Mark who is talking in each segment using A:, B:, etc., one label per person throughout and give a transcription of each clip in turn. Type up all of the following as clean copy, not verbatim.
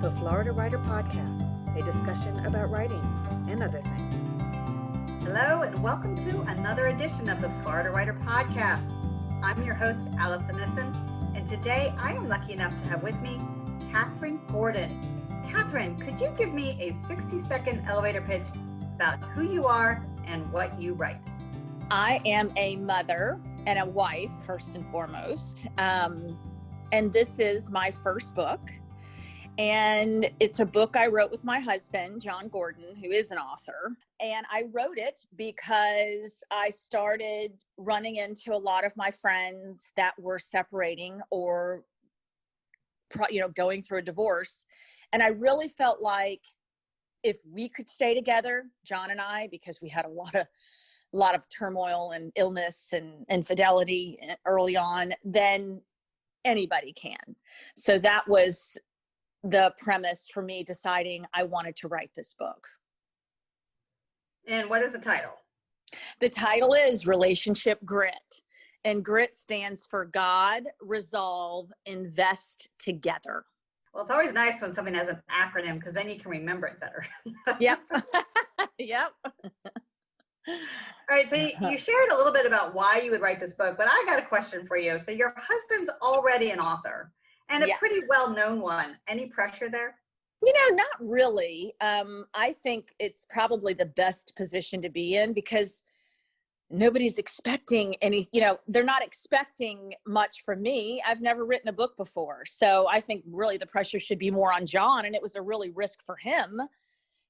A: the Florida Writer Podcast, a discussion about writing and other things.
B: Hello, and welcome to another edition of the Florida Writer Podcast. I'm your host, Allison Nissen, and today I am lucky enough to have with me Kathryn Gordon. Kathryn, could you give me a 60-second elevator pitch about who you are and what you write?
C: I am a mother and a wife, first and foremost. And this is my first book. And it's a book I wrote with my husband, Jon Gordon, who is an author. And I wrote it because I started running into a lot of my friends that were separating or, going through a divorce. And I really felt like if we could stay together, Jon and I, because we had a lot of turmoil and illness and infidelity early on, then anybody can. So that was the premise for me deciding I wanted to write this book.
B: And what is the title?
C: The title is Relationship Grit. And GRIT stands for God, Resolve, Invest Together.
B: Well, it's always nice when something has an acronym because then you can remember it better.
C: Yep. Yep.
B: All right. So you shared a little bit about why you would write this book, but I got a question for you. So your husband's already an author and a
C: Yes.
B: pretty well-known one. Any pressure there?
C: Not really. I think it's probably the best position to be in because nobody's expecting any, they're not expecting much from me. I've never written a book before. So I think really the pressure should be more on Jon. And it was a really risk for him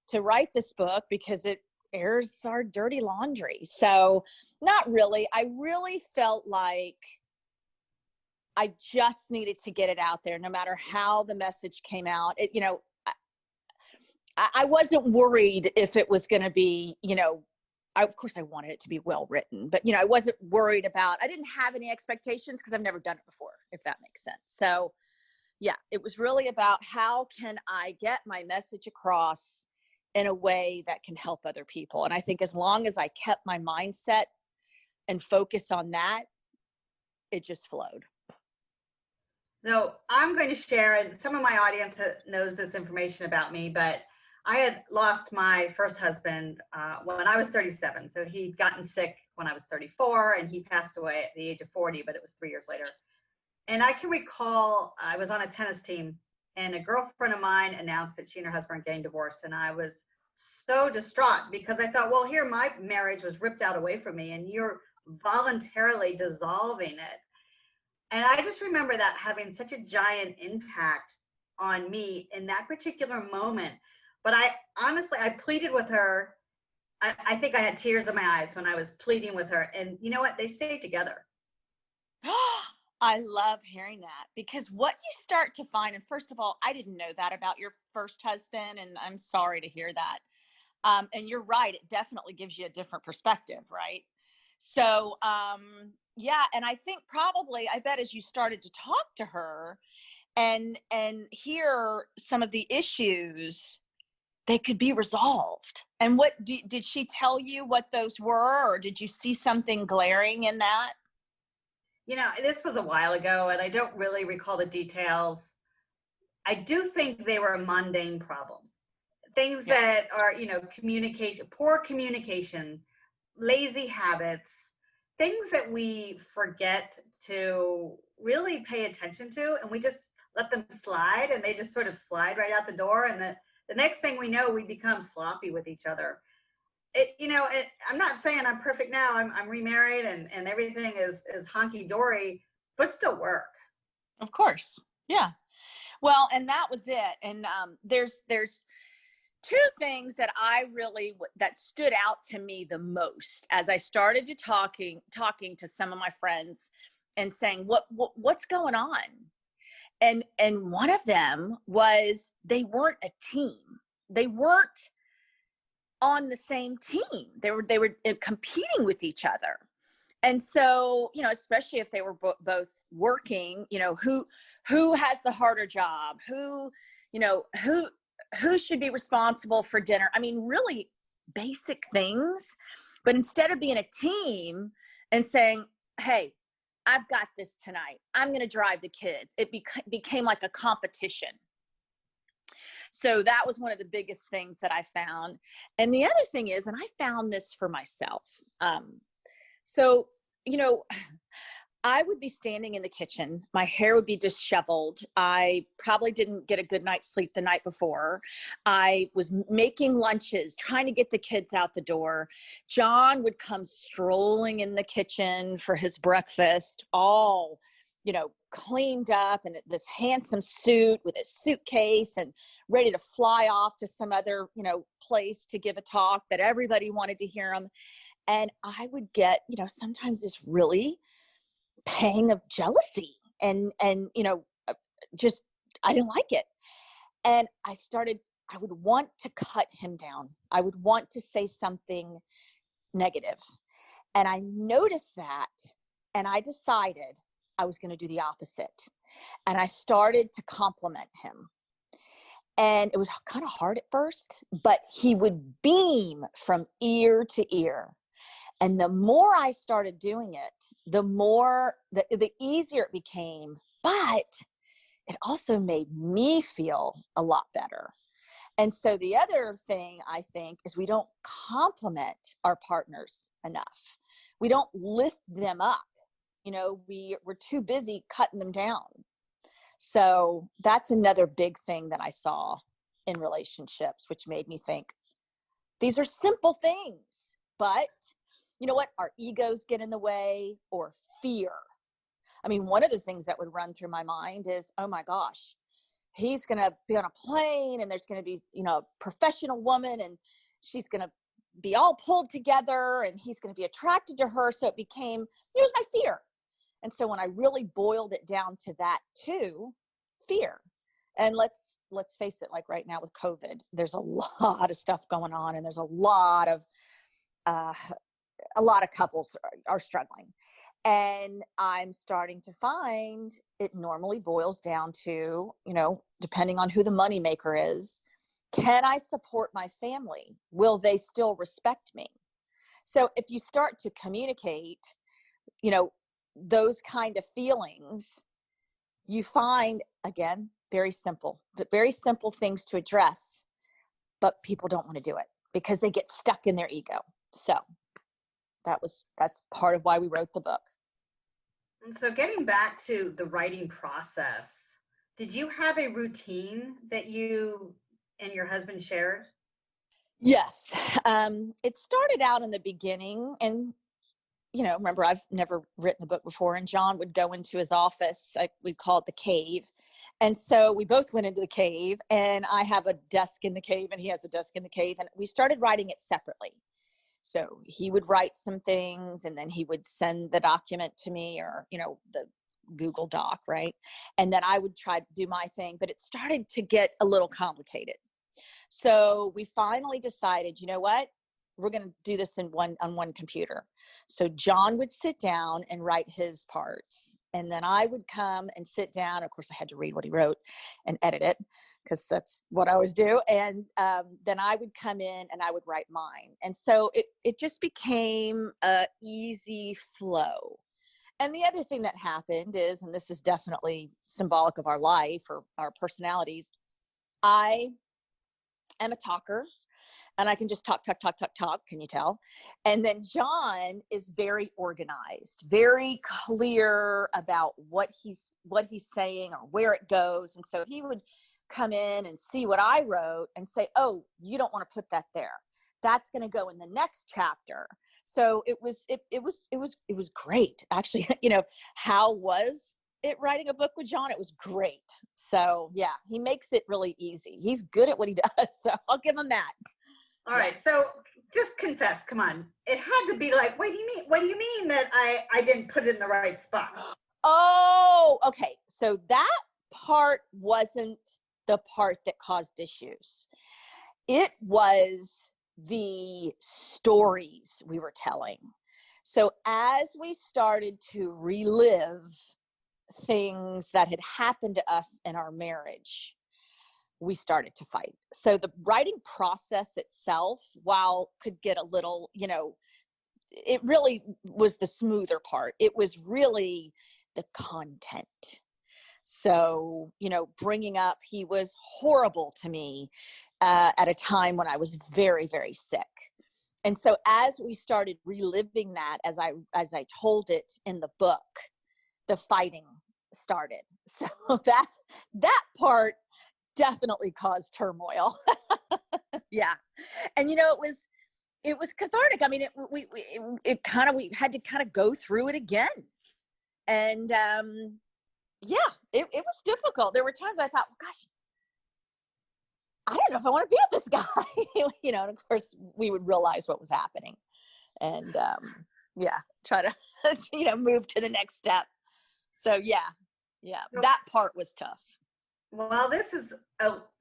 C: to write this book because it airs our dirty laundry. So not really. I really felt like I just needed to get it out there no matter how the message came out. I wasn't worried if it was going to be, of course I wanted it to be well written, but I wasn't worried about, I didn't have any expectations because I've never done it before, if that makes sense. So yeah, it was really about how can I get my message across in a way that can help other people. And I think as long as I kept my mindset and focus on that, it just flowed.
B: So I'm going to share, and some of my audience knows this information about me, but I had lost my first husband when I was 37. So he'd gotten sick when I was 34 and he passed away at the age of 40, but it was 3 years later. And I can recall I was on a tennis team and a girlfriend of mine announced that she and her husband were getting divorced. And I was so distraught because I thought, well, here my marriage was ripped out away from me and you're voluntarily dissolving it. And I just remember that having such a giant impact on me in that particular moment. But I pleaded with her. I think I had tears in my eyes when I was pleading with her. And you know what? They stayed together.
C: I love hearing that because what you start to find, and first of all, I didn't know that about your first husband, and I'm sorry to hear that. And you're right. It definitely gives you a different perspective, right? So, yeah. And I think probably, I bet as you started to talk to her and hear some of the issues, they could be resolved. And what did she tell you what those were, or did you see something glaring in that?
B: This was a while ago and I don't really recall the details. I do think they were mundane problems. Things that are, communication, poor communication, lazy habits, things that we forget to really pay attention to, and we just let them slide and they just sort of slide right out the door. And the next thing we know, we become sloppy with each other. I'm not saying I'm perfect now. I'm remarried and everything is honky-dory, but still work.
C: Of course. Yeah. Well, and that was it. And there's two things that that stood out to me the most as I started to talking to some of my friends and saying, what's going on? And one of them was they weren't a team. They weren't on the same team. They were competing with each other. And so, especially if they were both working, who has the harder job, who should be responsible for dinner. I mean, really basic things. But instead of being a team and saying, hey, I've got this tonight, I'm going to drive the kids, it became like a competition. So that was one of the biggest things that I found. And the other thing is, and I found this for myself. So, you know, I would be standing in the kitchen. My hair would be disheveled. I probably didn't get a good night's sleep the night before. I was making lunches, trying to get the kids out the door. Jon would come strolling in the kitchen for his breakfast, all, you know, cleaned up in this handsome suit with his suitcase and ready to fly off to some other, you know, place to give a talk that everybody wanted to hear him. And I would get, you know, sometimes this really pang of jealousy and you know, just I didn't like it. And I would want to cut him down. I would want to say something negative. And I noticed that, and I decided I was going to do the opposite. And I started to compliment him. And it was kind of hard at first, but he would beam from ear to ear. And the more I started doing it, the more, the easier it became, but it also made me feel a lot better. And so the other thing I think is we don't compliment our partners enough. We don't lift them up. You know, we're too busy cutting them down. So that's another big thing that I saw in relationships, which made me think these are simple things, but you know what? Our egos get in the way, or fear. I mean, one of the things that would run through my mind is, oh my gosh, he's going to be on a plane and there's going to be, you know, a professional woman and she's going to be all pulled together and he's going to be attracted to her. So it was my fear. And so when I really boiled it down to that too, fear. And let's face it, like right now with COVID, there's a lot of stuff going on and there's a lot of couples are struggling. And I'm starting to find it normally boils down to, you know, depending on who the moneymaker is, can I support my family? Will they still respect me? So if you start to communicate, you know, those kind of feelings, you find, again, very simple things to address, but people don't want to do it because they get stuck in their ego. So that's part of why we wrote the book.
B: And so getting back to the writing process, did you have a routine that you and your husband shared?
C: Yes. It started out in the beginning, and, you know, remember, I've never written a book before, and Jon would go into his office, we call it the cave. And so we both went into the cave, and I have a desk in the cave and he has a desk in the cave, and we started writing it separately. So he would write some things and then he would send the document to me, or, you know, the Google Doc, right? And then I would try to do my thing, but it started to get a little complicated. So we finally decided, you know what? We're going to do this on one computer. So Jon would sit down and write his parts. And then I would come and sit down. Of course, I had to read what he wrote and edit it because that's what I always do. And then I would come in and I would write mine. And so it just became a easy flow. And the other thing that happened is, and this is definitely symbolic of our life or our personalities, I am a talker. And I can just talk. Can you tell? And then Jon is very organized, very clear about what he's saying or where it goes. And so he would come in and see what I wrote and say, "Oh, you don't want to put that there. That's going to go in the next chapter." So it was great, actually. You know, how was it writing a book with Jon? It was great. So yeah, he makes it really easy. He's good at what he does. So I'll give him that.
B: All right. So just confess, come on. It had to be like, what do you mean that I didn't put it in the right spot?
C: Oh, okay. So that part wasn't the part that caused issues. It was the stories we were telling. So as we started to relive things that had happened to us in our marriage, we started to fight. So the writing process itself, while could get a little, you know, it really was the smoother part. It was really the content. So, bringing up, he was horrible to me at a time when I was very, very sick. And so as we started reliving that, as I told it in the book, the fighting started. So that part definitely caused turmoil. Yeah. And it was cathartic. I mean, we had to kind of go through it again. And yeah, it was difficult. There were times I thought, well, gosh, I don't know if I want to be with this guy. And of course we would realize what was happening, and yeah, try to move to the next step. So yeah, that part was tough.
B: Well, this is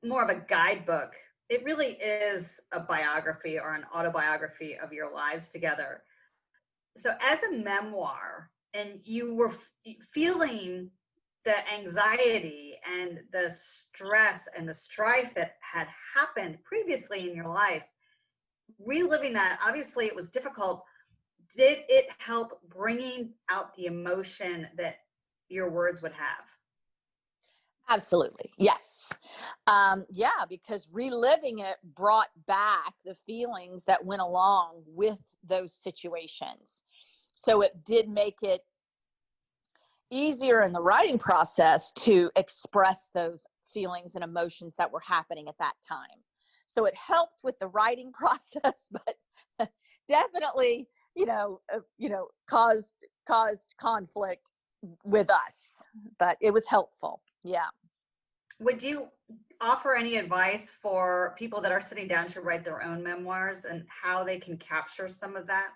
B: more of a guidebook. It really is a biography or an autobiography of your lives together. So as a memoir, and you were feeling the anxiety and the stress and the strife that had happened previously in your life, reliving that, obviously it was difficult. Did it help bringing out the emotion that your words would have?
C: Absolutely. Yes. Yeah, because reliving it brought back the feelings that went along with those situations. So it did make it easier in the writing process to express those feelings and emotions that were happening at that time. So it helped with the writing process, but definitely, caused conflict with us, but it was helpful. Yeah.
B: Would you offer any advice for people that are sitting down to write their own memoirs and how they can capture some of that?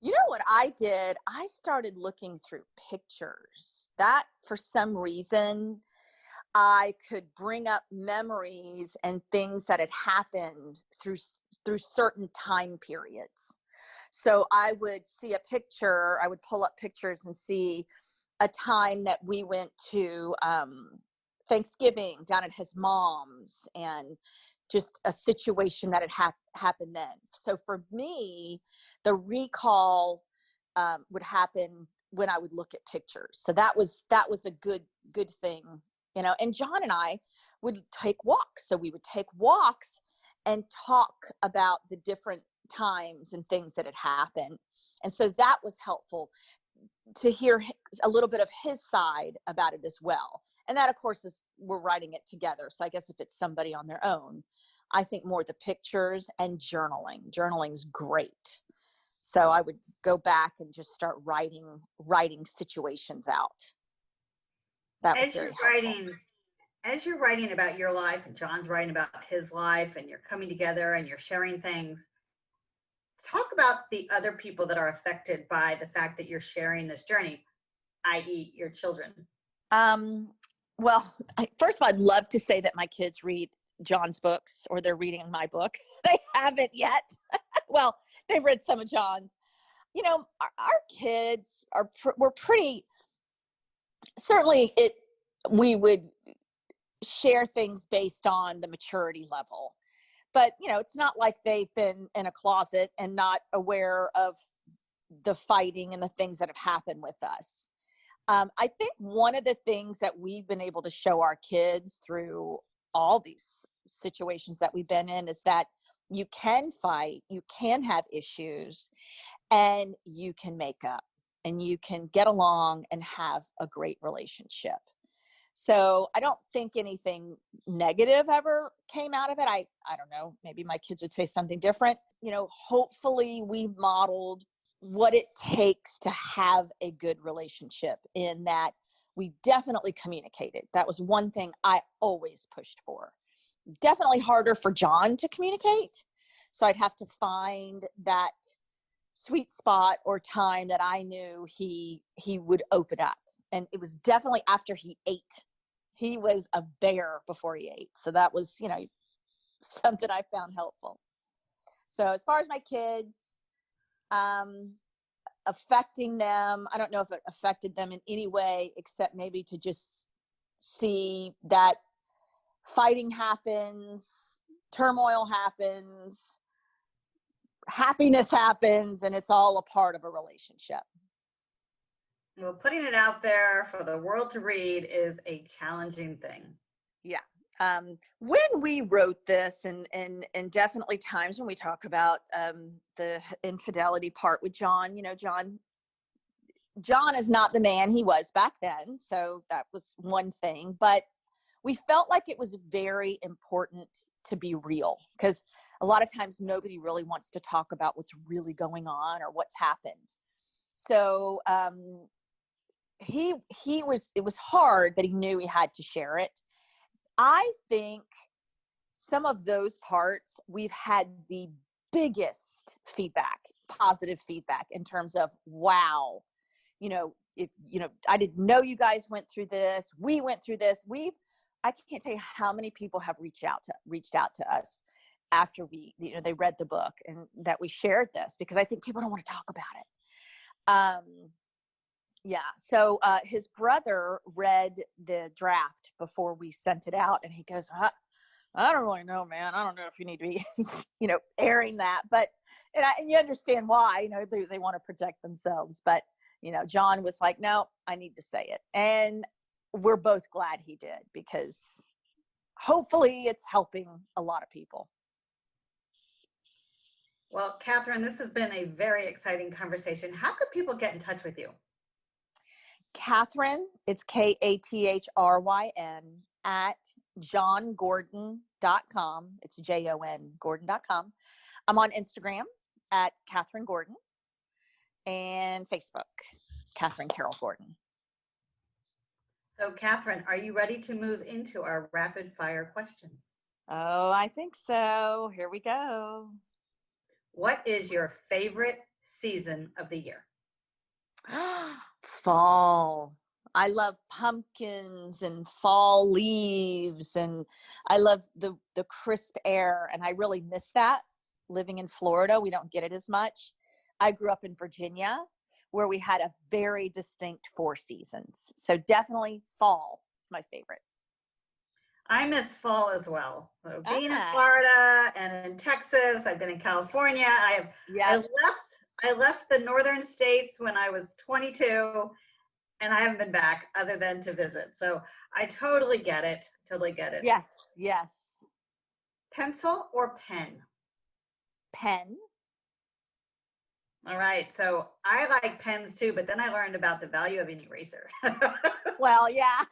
C: You know what I did? I started looking through pictures. That, for some reason, I could bring up memories and things that had happened through certain time periods. So I would see a picture, I would pull up pictures and see a time that we went to Thanksgiving down at his mom's, and just a situation that had happened then. So for me, the recall would happen when I would look at pictures. So that was a good thing, And Jon and I would take walks. So we would take walks and talk about the different times and things that had happened. And so that was helpful to hear a little bit of his side about it as well. And that, of course, we're writing it together. So I guess if it's somebody on their own, I think more the pictures and journaling. Journaling's great. So I would go back and just start writing situations out. That was very helpful.
B: As you're writing about your life and Jon's writing about his life, and you're coming together and you're sharing things, talk about the other people that are affected by the fact that you're sharing this journey, i.e. your children.
C: Well, first of all, I'd love to say that my kids read Jon's books, or they're reading my book. They haven't yet. Well, they've read some of Jon's. Our kids we're pretty, certainly we would share things based on the maturity level. But, it's not like they've been in a closet and not aware of the fighting and the things that have happened with us. I think one of the things that we've been able to show our kids through all these situations that we've been in is that you can fight, you can have issues, and you can make up, and you can get along and have a great relationship. So I don't think anything negative ever came out of it. I don't know, maybe my kids would say something different. Hopefully we modeled what it takes to have a good relationship, in that we definitely communicated. That was one thing I always pushed for. Definitely harder for Jon to communicate. So I'd have to find that sweet spot or time that I knew he would open up. And it was definitely after he ate. He was a bear before he ate. So that was, something I found helpful. So as far as my kids, affecting them, I don't know if it affected them in any way, except maybe to just see that fighting happens, turmoil happens, happiness happens, and it's all a part of a relationship.
B: Well, putting it out there for the world to read is a challenging thing.
C: Yeah. When we wrote this, and definitely times when we talk about the infidelity part with Jon, Jon is not the man he was back then. So that was one thing, but we felt like it was very important to be real, because a lot of times nobody really wants to talk about what's really going on or what's happened. So it was hard, but he knew he had to share it. I think some of those parts we've had the biggest feedback, positive feedback, in terms of, wow, I didn't know you guys went through this. We went through this. I can't tell you how many people have reached out to us after they read the book and that we shared this, because I think people don't want to talk about it. So his brother read the draft before we sent it out, and he goes, I don't really know, man. I don't know if you need to be, airing that, but, and you understand why, they want to protect themselves, but, Jon was like, no, I need to say it. And we're both glad he did, because hopefully it's helping a lot of people.
B: Well, Kathryn, this has been a very exciting conversation. How could people get in touch with you?
C: Kathryn, it's Kathryn at jongordon.com. It's JON Gordon.com. I'm on Instagram at Kathryn Gordon, and Facebook, Kathryn Carol Gordon.
B: So, Kathryn, are you ready to move into our rapid fire questions?
C: Oh, I think so. Here we go.
B: What is your favorite season of the year?
C: Fall. I love pumpkins and fall leaves, and I love the crisp air, and I really miss that living in Florida. We don't get it as much. I grew up in Virginia, where we had a very distinct 4 seasons. So definitely fall is my favorite.
B: I miss fall as well. So being in Florida and in Texas, I've been in California. I left the northern states when I was 22, and I haven't been back other than to visit. So I totally get it.
C: Yes.
B: Pencil or pen?
C: Pen.
B: All right. So I like pens too, but then I learned about the value of an eraser.
C: Well, yeah.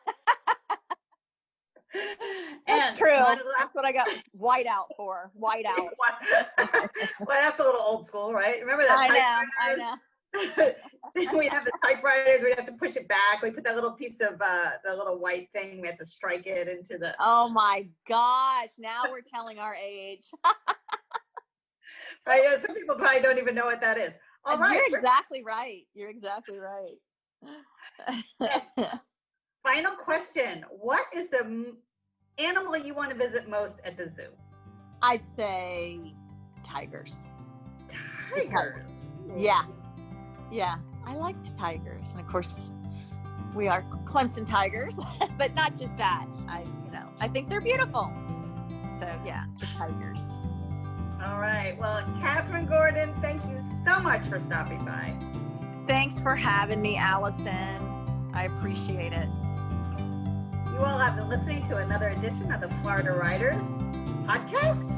C: That's true. That's what I got white out for. White out.
B: Well, that's a little old school, right? Remember that?
C: I know.
B: We have the typewriters. We have to push it back. We put that little piece of the little white thing. We have to strike it into the.
C: Oh my gosh! Now we're telling our age.
B: Right. Yeah, some people probably don't even know what that is. All right.
C: You're exactly right.
B: Final question. What is the animal you want to visit most at the zoo?
C: I'd say tigers.
B: Tigers?
C: Yeah. I like tigers. And of course, we are Clemson Tigers, but not just that. I think they're beautiful. So yeah, the tigers.
B: All right. Well, Kathryn Gordon, thank you so much for stopping by.
C: Thanks for having me, Allison. I appreciate it.
B: You all have been listening to another edition of the Florida Writers podcast.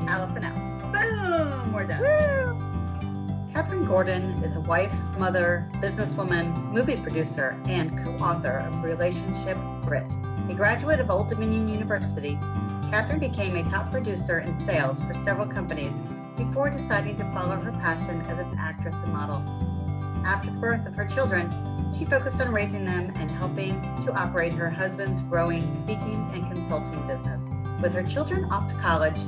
B: Allison out. Boom. We're done.
C: Woo!
B: Kathryn Gordon is a wife, mother, businesswoman, movie producer, and co-author of Relationship Grit. A graduate of Old Dominion University, Kathryn became a top producer in sales for several companies before deciding to follow her passion as an actress and model. After the birth of her children, she focused on raising them and helping to operate her husband's growing speaking and consulting business. With her children off to college,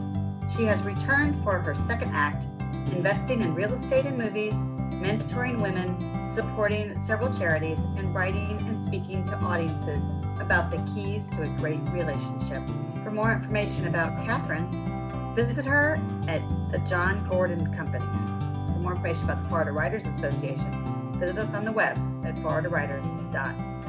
B: she has returned for her second act, investing in real estate and movies, mentoring women, supporting several charities, and writing and speaking to audiences about the keys to a great relationship. For more information about Kathryn, visit her at the Jon Gordon Companies. For more information about the Florida Writers Association, visit us on the web at floridawriters.com.